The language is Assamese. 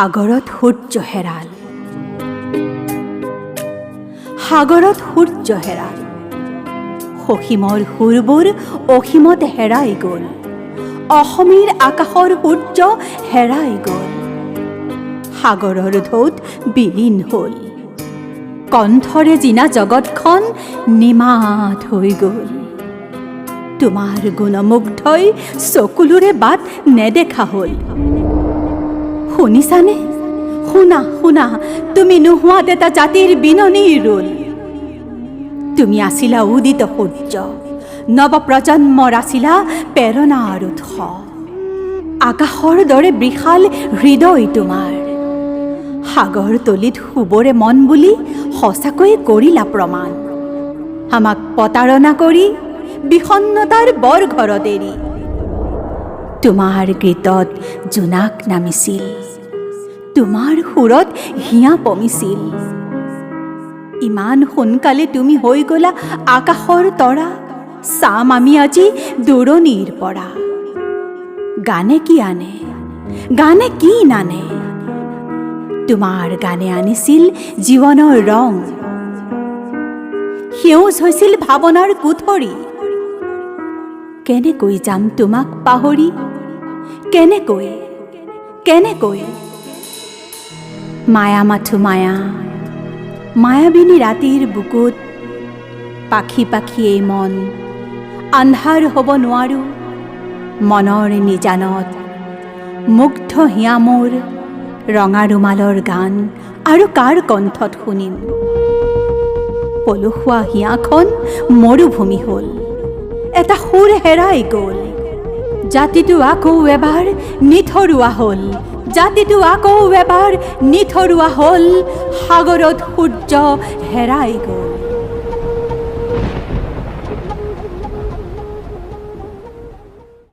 সাগৰত সূৰ্য হেৰাল, সাগৰত সূৰ্য হেৰাল, সসীমৰ সুৰবোৰ অসীমত হেৰাই গ'ল, অসমীৰ আকাশৰ সূৰ্য হেৰাই গ'ল, সাগৰৰ ঢৌত বিলীন হ'ল, কণ্ঠৰে জিনা জগতখন নিমাত হৈ গ'ল। তোমাৰ গুণমুগ্ধই চকুলোৰে বাট নেদেখা হ'ল। শুনিছানে? শুনা শুনা, তুমি নোহোৱাত এটা জাতিৰ বিননিৰ ৰোল। তুমি আছিলা উদিত সূৰ্য, নৱপ্ৰজন্মৰ আছিলা প্ৰেৰণাৰ উৎস। আকাশৰ দৰে বিশাল হৃদয় তোমাৰ, সাগৰ তলিত শুবৰে মন বুলি সঁচাকৈয়ে কৰিলা প্ৰমাণ। আমাক প্ৰতাৰণা কৰি বিষণ্ণতাৰ বৰ ঘৰত এৰি তোমাৰ গীতত জোনাক নামিছিল, তোমাৰ সুৰত হিয়া পমিছিল। ইমান সোনকালে তুমি হৈ গ'লা আকাশৰ তৰা, চাম আমি আজি দূৰণিৰ পৰা। গানে কি আনে, গানে কি নানে, তোমাৰ গানে আনিছিল জীৱনৰ ৰং। সেউজ হৈছিল ভাৱনাৰ কোঠৰী, কেনেকৈ যাম তোমাক পাহৰি, কেনেকৈ কেনেকৈ। মায়া মাথো মায়া, মায়াবিনী ৰাতিৰ বুকুত, পাখি পাখি এই মন, আন্ধাৰ হ'ব নোৱাৰো মনৰ নিজানত। মুগ্ধ হিয়া মোৰ ৰঙা ৰুমালৰ গান, আৰু কাৰ কণ্ঠত শুনিম। পলসুৱা হিয়াখন মৰুভূমি হ'ল, এটা সুৰ হেৰাই গ'ল। জাতিটো আকৌ এবাৰ নিথৰুৱা হ'ল, জাতিটো আকৌ এবাৰ নিথৰুৱা হ'ল, সাগৰত সূৰ্য হেৰাই গ'ল।